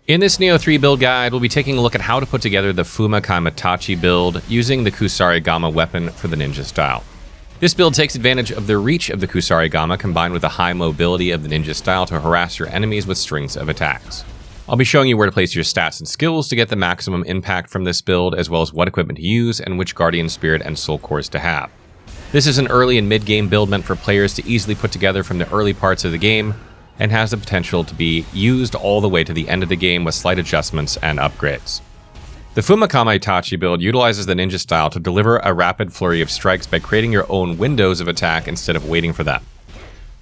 In this Nioh 3 build guide, we'll be taking a look at how to put together the Fuma Kamaitachi build using the Kusarigama weapon for the ninja style. This build takes advantage of the reach of the Kusarigama combined with the high mobility of the ninja style to harass your enemies with strings of attacks. I'll be showing you where to place your stats and skills to get the maximum impact from this build, as well as what equipment to use and which Guardian Spirit and Soul Cores to have. This is an early and mid-game build meant for players to easily put together from the early parts of the game, and has the potential to be used all the way to the end of the game with slight adjustments and upgrades. The Fuma Kamaitachi build utilizes the ninja style to deliver a rapid flurry of strikes by creating your own windows of attack instead of waiting for them.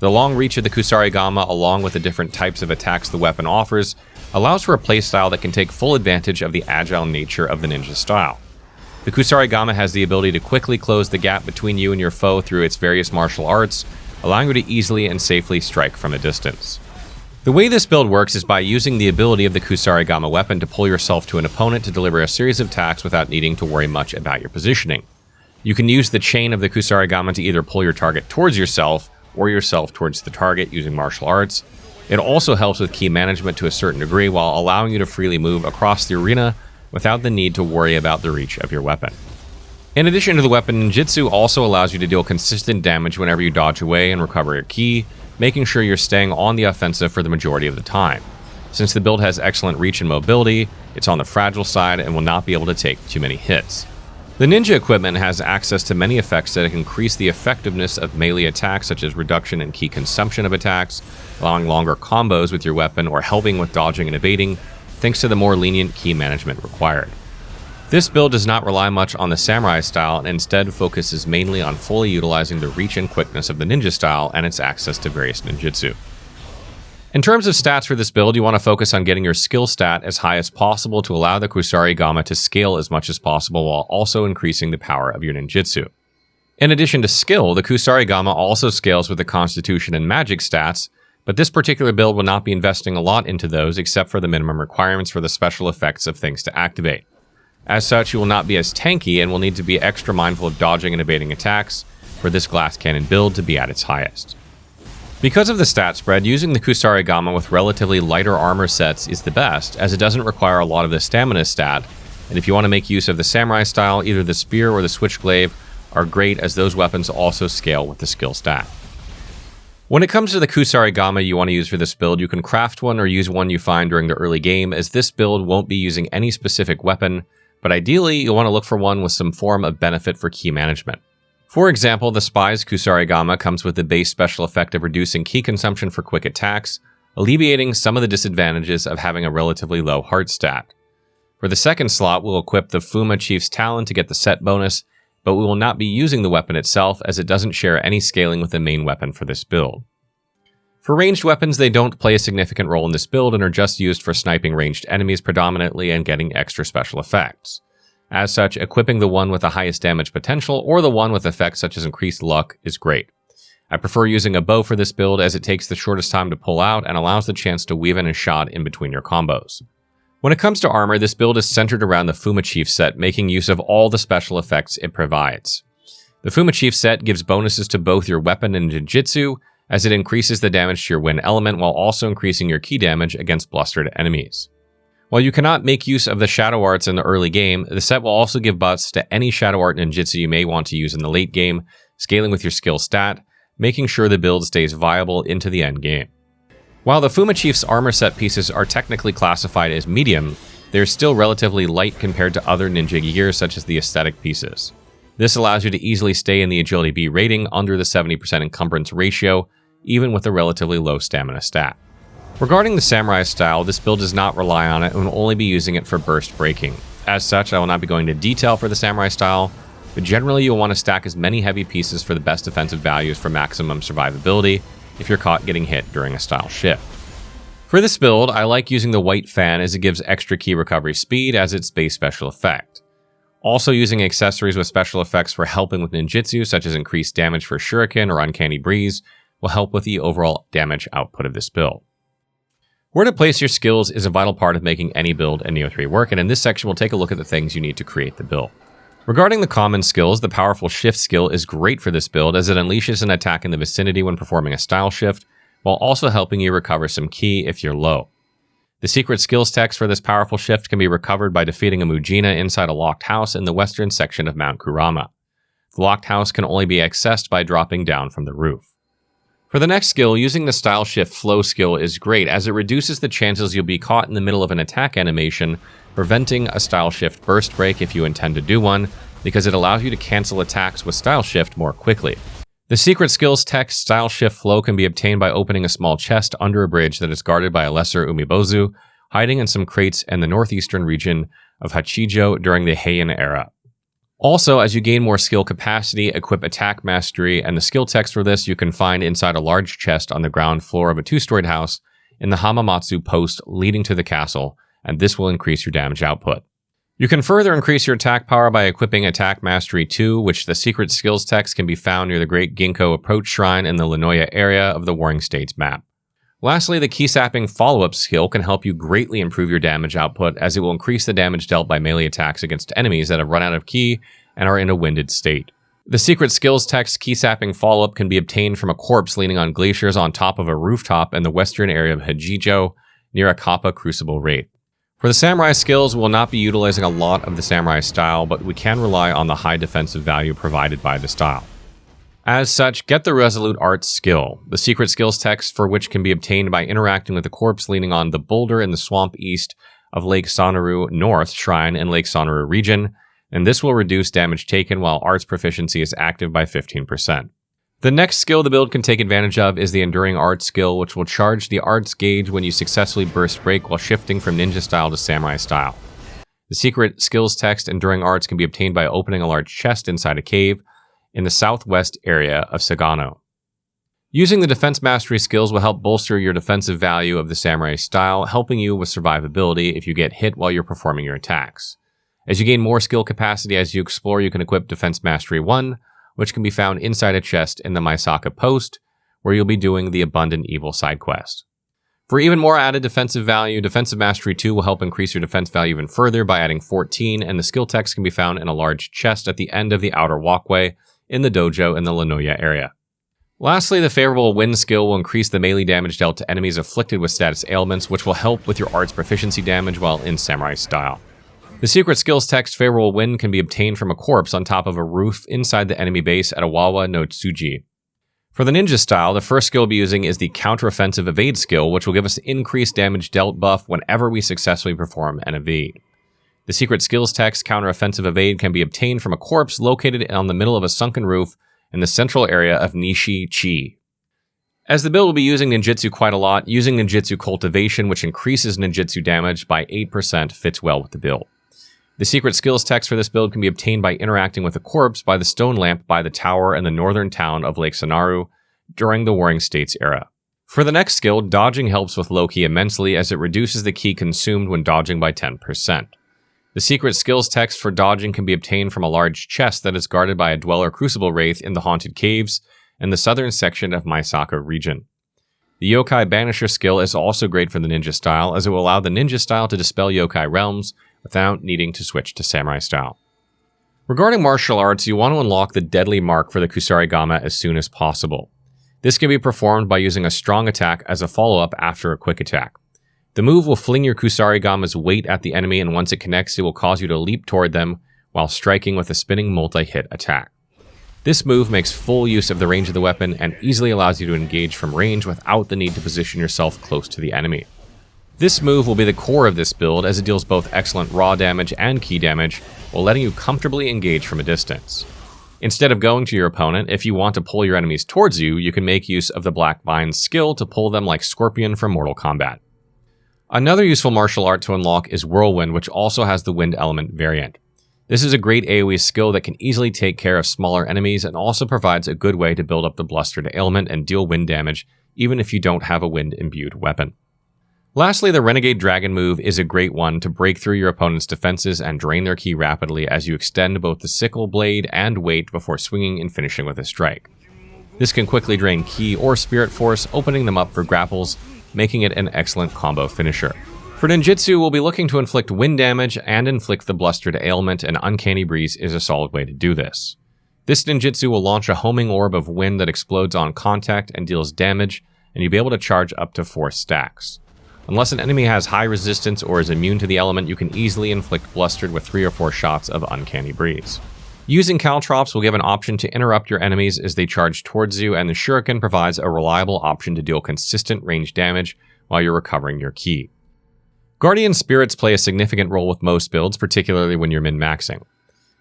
The long reach of the Kusarigama, along with the different types of attacks the weapon offers, allows for a playstyle that can take full advantage of the agile nature of the ninja style. The Kusarigama has the ability to quickly close the gap between you and your foe through its various martial arts, allowing you to easily and safely strike from a distance. The way this build works is by using the ability of the Kusarigama weapon to pull yourself to an opponent to deliver a series of attacks without needing to worry much about your positioning. You can use the chain of the Kusarigama to either pull your target towards yourself or yourself towards the target using martial arts. It also helps with key management to a certain degree while allowing you to freely move across the arena without the need to worry about the reach of your weapon. In addition to the weapon, Ninjutsu also allows you to deal consistent damage whenever you dodge away and recover your ki, making sure you're staying on the offensive for the majority of the time. Since the build has excellent reach and mobility, it's on the fragile side and will not be able to take too many hits. The ninja equipment has access to many effects that increase the effectiveness of melee attacks, such as reduction in ki consumption of attacks, allowing longer combos with your weapon, or helping with dodging and evading, thanks to the more lenient ki management required. This build does not rely much on the samurai style and instead focuses mainly on fully utilizing the reach and quickness of the ninja style and its access to various ninjutsu. In terms of stats for this build, you want to focus on getting your skill stat as high as possible to allow the Kusarigama to scale as much as possible while also increasing the power of your ninjutsu. In addition to skill, the Kusarigama also scales with the constitution and magic stats, but this particular build will not be investing a lot into those except for the minimum requirements for the special effects of things to activate. As such, you will not be as tanky and will need to be extra mindful of dodging and evading attacks for this glass cannon build to be at its highest. Because of the stat spread, using the Kusarigama with relatively lighter armor sets is the best, as it doesn't require a lot of the stamina stat, and if you want to make use of the samurai style, either the spear or the switchglaive are great, as those weapons also scale with the skill stat. When it comes to the Kusarigama you want to use for this build, you can craft one or use one you find during the early game, as this build won't be using any specific weapon, but ideally, you'll want to look for one with some form of benefit for ki management. For example, the Spy's Kusarigama comes with the base special effect of reducing ki consumption for quick attacks, alleviating some of the disadvantages of having a relatively low heart stat. For the second slot, we'll equip the Fuma Chief's Talon to get the set bonus, but we will not be using the weapon itself as it doesn't share any scaling with the main weapon for this build. For ranged weapons, they don't play a significant role in this build and are just used for sniping ranged enemies predominantly and getting extra special effects. As such, equipping the one with the highest damage potential or the one with effects such as increased luck is great. I prefer using a bow for this build as it takes the shortest time to pull out and allows the chance to weave in a shot in between your combos. When it comes to armor, this build is centered around the Fuma Chief set, making use of all the special effects it provides. The Fuma Chief set gives bonuses to both your weapon and ninjutsu, as it increases the damage to your wind element while also increasing your ki damage against blustered enemies. While you cannot make use of the shadow arts in the early game, the set will also give buffs to any shadow art ninjutsu you may want to use in the late game, scaling with your skill stat, making sure the build stays viable into the end game. While the Fuma Chief's armor set pieces are technically classified as medium, they are still relatively light compared to other ninja gear such as the aesthetic pieces. This allows you to easily stay in the Agility B rating under the 70% encumbrance ratio, even with a relatively low stamina stat. Regarding the samurai style, this build does not rely on it and will only be using it for burst breaking. As such, I will not be going into detail for the samurai style, but generally you'll want to stack as many heavy pieces for the best defensive values for maximum survivability if you're caught getting hit during a style shift. For this build, I like using the white fan as it gives extra ki recovery speed as its base special effect. Also using accessories with special effects for helping with ninjutsu, such as increased damage for shuriken or uncanny breeze, will help with the overall damage output of this build. Where to place your skills is a vital part of making any build in Nioh 3 work, and in this section we'll take a look at the things you need to create the build. Regarding the common skills, the powerful shift skill is great for this build as it unleashes an attack in the vicinity when performing a style shift, while also helping you recover some ki if you're low. The secret skills text for this powerful shift can be recovered by defeating a Mujina inside a locked house in the western section of Mount Kurama. The locked house can only be accessed by dropping down from the roof. For the next skill, using the Style Shift Flow skill is great as it reduces the chances you'll be caught in the middle of an attack animation, preventing a Style Shift burst break if you intend to do one, because it allows you to cancel attacks with Style Shift more quickly. The secret skills text Style Shift Flow can be obtained by opening a small chest under a bridge that is guarded by a lesser Umibozu, hiding in some crates in the northeastern region of Hachijo during the Heian era. Also, as you gain more skill capacity, equip attack mastery, and the skill text for this you can find inside a large chest on the ground floor of a 2-storied house in the Hamamatsu post leading to the castle, and this will increase your damage output. You can further increase your attack power by equipping Attack Mastery 2, which the secret skills text can be found near the Great Ginkgo Approach Shrine in the Nioh area of the Warring States map. Lastly, the Key Sapping Follow-Up skill can help you greatly improve your damage output as it will increase the damage dealt by melee attacks against enemies that have run out of ki and are in a winded state. The secret skills text Key Sapping Follow-Up can be obtained from a corpse leaning on glaciers on top of a rooftop in the western area of Hachijo near a Kappa Crucible Wraith. For the Samurai skills, we will not be utilizing a lot of the Samurai style, but we can rely on the high defensive value provided by the style. As such, get the Resolute Arts skill, the secret skills text for which can be obtained by interacting with the corpse leaning on the boulder in the swamp east of Lake Sonoru North Shrine in Lake Sonoru region, and this will reduce damage taken while arts proficiency is active by 15%. The next skill the build can take advantage of is the Enduring Arts skill, which will charge the arts gauge when you successfully burst break while shifting from ninja style to samurai style. The secret skills text Enduring Arts can be obtained by opening a large chest inside a cave in the southwest area of Sagano. Using the defense mastery skills will help bolster your defensive value of the samurai style, helping you with survivability if you get hit while you're performing your attacks. As you gain more skill capacity as you explore, you can equip Defense Mastery 1, which can be found inside a chest in the Maisaka Post, where you'll be doing the Abundant Evil side quest. For even more added defensive value, Defensive Mastery 2 will help increase your defense value even further by adding 14, and the skill text can be found in a large chest at the end of the outer walkway in the dojo in the Lanoya area. Lastly, the Favorable Wind skill will increase the melee damage dealt to enemies afflicted with status ailments, which will help with your arts proficiency damage while in samurai style. The secret skills text Favorable Wind can be obtained from a corpse on top of a roof inside the enemy base at Awawa no Tsuji. For the ninja style, the first skill we'll be using is the Counteroffensive Evade skill, which will give us increased damage dealt buff whenever we successfully perform an evade. The secret skills text Counteroffensive Evade can be obtained from a corpse located on the middle of a sunken roof in the central area of Nishi-chi. As the build will be using ninjutsu quite a lot, using ninjutsu cultivation, which increases ninjutsu damage by 8%, fits well with the build. The secret skills text for this build can be obtained by interacting with a corpse by the stone lamp by the tower in the northern town of Lake Sonaru during the Warring States era. For the next skill, dodging helps with low ki immensely as it reduces the ki consumed when dodging by 10%. The secret skills text for dodging can be obtained from a large chest that is guarded by a Dweller Crucible Wraith in the Haunted Caves in the southern section of Maisaka region. The Yokai Banisher skill is also great for the ninja style as it will allow the ninja style to dispel yokai realms without needing to switch to samurai style. Regarding martial arts, you want to unlock the Deadly Mark for the Kusarigama as soon as possible. This can be performed by using a strong attack as a follow-up after a quick attack. The move will fling your Kusarigama's weight at the enemy, and once it connects, it will cause you to leap toward them while striking with a spinning multi-hit attack. This move makes full use of the range of the weapon and easily allows you to engage from range without the need to position yourself close to the enemy. This move will be the core of this build as it deals both excellent raw damage and ki damage while letting you comfortably engage from a distance. Instead of going to your opponent, if you want to pull your enemies towards you, you can make use of the Black Vine's skill to pull them like Scorpion from Mortal Kombat. Another useful martial art to unlock is Whirlwind, which also has the wind element variant. This is a great AoE skill that can easily take care of smaller enemies and also provides a good way to build up the blustered ailment and deal wind damage even if you don't have a wind-imbued weapon. Lastly, the Renegade Dragon move is a great one to break through your opponent's defenses and drain their ki rapidly as you extend both the sickle blade and weight before swinging and finishing with a strike. This can quickly drain ki or spirit force, opening them up for grapples, making it an excellent combo finisher. For ninjutsu, we'll be looking to inflict wind damage and inflict the blustered ailment, and Uncanny Breeze is a solid way to do this. This ninjutsu will launch a homing orb of wind that explodes on contact and deals damage, and you'll be able to charge up to 4 stacks. Unless an enemy has high resistance or is immune to the element, you can easily inflict Blustered with 3 or 4 shots of Uncanny Breeze. Using Caltrops will give an option to interrupt your enemies as they charge towards you, and the Shuriken provides a reliable option to deal consistent range damage while you're recovering your ki. Guardian Spirits play a significant role with most builds, particularly when you're min-maxing.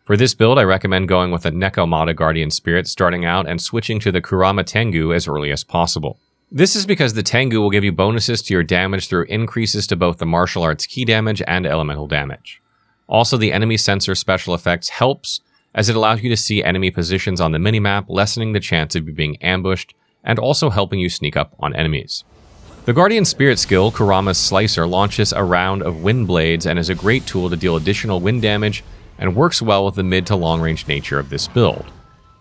For this build, I recommend going with a Nekomata Guardian Spirit starting out and switching to the Kurama Tengu as early as possible. This is because the Tengu will give you bonuses to your damage through increases to both the martial arts ki damage and elemental damage. Also, the enemy sensor special effects helps, as it allows you to see enemy positions on the minimap, lessening the chance of you being ambushed, and also helping you sneak up on enemies. The Guardian Spirit skill, Kurama's Slicer, launches a round of wind blades and is a great tool to deal additional wind damage, and works well with the mid to long range nature of this build.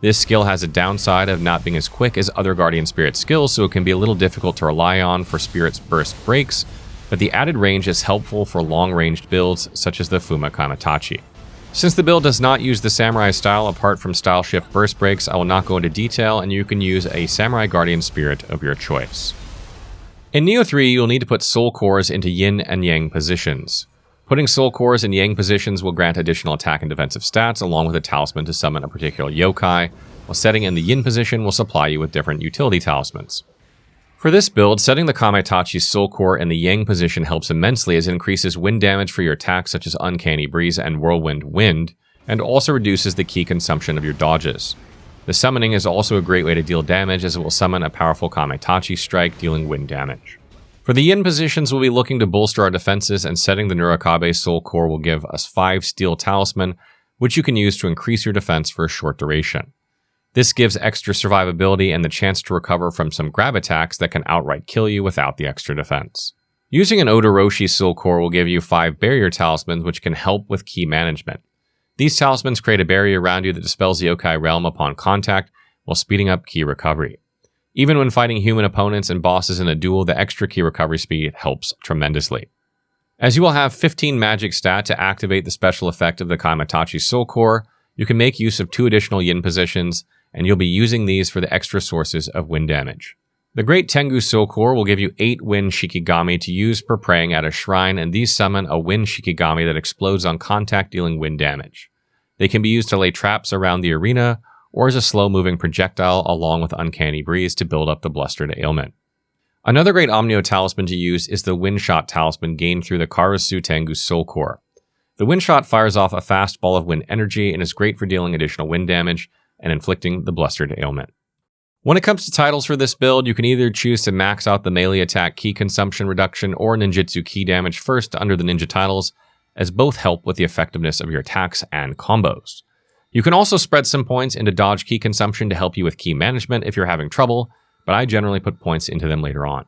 This skill has a downside of not being as quick as other Guardian Spirit skills, so it can be a little difficult to rely on for Spirit's burst breaks, but the added range is helpful for long-ranged builds such as the Fuma Kamaitachi. Since the build does not use the Samurai style apart from style shift burst breaks, I will not go into detail, and you can use a Samurai Guardian Spirit of your choice. In Nioh 3, you'll need to put Soul Cores into Yin and Yang positions. Putting Soul Cores in Yang positions will grant additional attack and defensive stats, along with a talisman to summon a particular yokai, while setting in the Yin position will supply you with different utility talismans. For this build, setting the Kamaitachi's Soul Core in the Yang position helps immensely, as it increases wind damage for your attacks such as Uncanny Breeze and Whirlwind Wind, and also reduces the ki consumption of your dodges. The summoning is also a great way to deal damage, as it will summon a powerful Kamaitachi strike dealing wind damage. For the Yin positions, we'll be looking to bolster our defenses, and setting the Nurakabe Soul Core will give us 5 Steel Talisman, which you can use to increase your defense for a short duration. This gives extra survivability and the chance to recover from some grab attacks that can outright kill you without the extra defense. Using an Odoroshi Soul Core will give you 5 Barrier Talismans, which can help with ki management. These talismans create a barrier around you that dispels the yokai realm upon contact, while speeding up ki recovery. Even when fighting human opponents and bosses in a duel, the extra ki recovery speed helps tremendously. As you will have 15 magic stat to activate the special effect of the Kamaitachi Soul Core, you can make use of 2 additional Yin positions, and you'll be using these for the extra sources of wind damage. The Great Tengu Soul Core will give you 8 Wind Shikigami to use per praying at a shrine, and these summon a Wind Shikigami that explodes on contact, dealing wind damage. They can be used to lay traps around the arena, or as a slow-moving projectile along with Uncanny Breeze to build up the Blustered ailment. Another great Omnio talisman to use is the Wind Shot talisman gained through the Karasu Tengu Soul Core. The Wind Shot fires off a fast ball of wind energy and is great for dealing additional wind damage and inflicting the Blustered ailment. When it comes to titles for this build, you can either choose to max out the melee attack ki consumption reduction or ninjutsu ki damage first under the ninja titles, as both help with the effectiveness of your attacks and combos. You can also spread some points into dodge ki consumption to help you with ki management if you're having trouble, but I generally put points into them later on.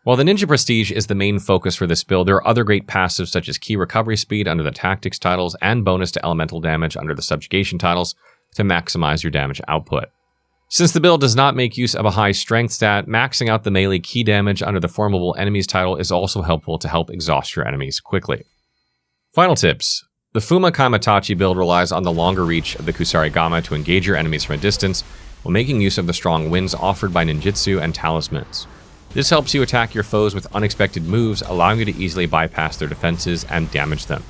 While the Ninja Prestige is the main focus for this build, there are other great passives such as ki recovery speed under the tactics titles and bonus to elemental damage under the subjugation titles to maximize your damage output. Since the build does not make use of a high strength stat, maxing out the melee ki damage under the formable enemies title is also helpful to help exhaust your enemies quickly. Final tips. The Fuma Kamaitachi build relies on the longer reach of the Kusarigama to engage your enemies from a distance, while making use of the strong winds offered by ninjutsu and talismans. This helps you attack your foes with unexpected moves, allowing you to easily bypass their defenses and damage them.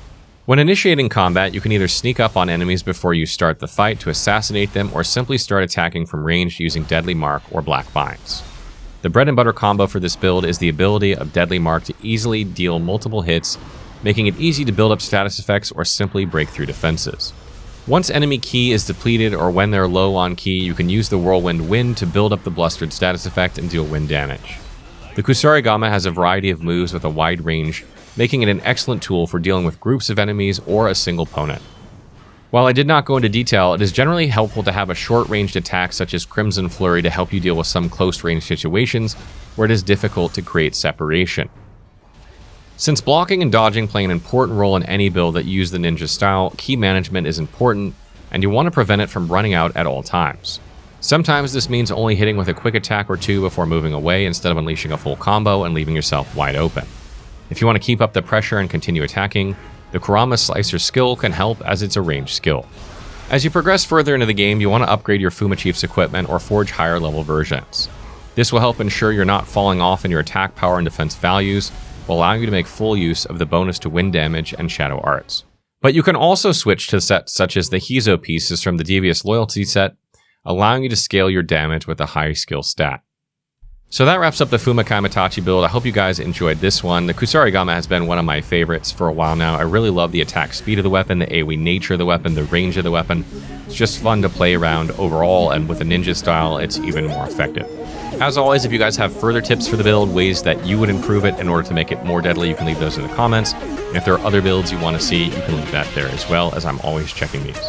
When initiating combat, you can either sneak up on enemies before you start the fight to assassinate them, or simply start attacking from range using Deadly Mark or Black Vines. The bread and butter combo for this build is the ability of Deadly Mark to easily deal multiple hits, making it easy to build up status effects or simply break through defenses. Once enemy ki is depleted or when they're low on ki, you can use the Whirlwind Wind to build up the Blustered status effect and deal wind damage. The Kusarigama has a variety of moves with a wide range, making it an excellent tool for dealing with groups of enemies or a single opponent. While I did not go into detail, it is generally helpful to have a short-ranged attack such as Crimson Flurry to help you deal with some close-range situations where it is difficult to create separation. Since blocking and dodging play an important role in any build that uses the ninja style, ki management is important, and you want to prevent it from running out at all times. Sometimes this means only hitting with a quick attack or two before moving away instead of unleashing a full combo and leaving yourself wide open. If you want to keep up the pressure and continue attacking, the Kurama Slicer skill can help, as it's a ranged skill. As you progress further into the game, you want to upgrade your Fuma Chief's equipment or forge higher level versions. This will help ensure you're not falling off in your attack power and defense values, while allowing you to make full use of the bonus to wind damage and shadow arts. But you can also switch to sets such as the Hizo pieces from the Devious Loyalty set, allowing you to scale your damage with a high skill stat. So that wraps up the Fuma Kamaitachi build. I hope you guys enjoyed this one. The Kusarigama has been one of my favorites for a while now. I really love the attack speed of the weapon, the AoE nature of the weapon, the range of the weapon. It's just fun to play around overall, and with a ninja style, it's even more effective. As always, if you guys have further tips for the build, ways that you would improve it in order to make it more deadly, you can leave those in the comments. And if there are other builds you want to see, you can leave that there as well, as I'm always checking these.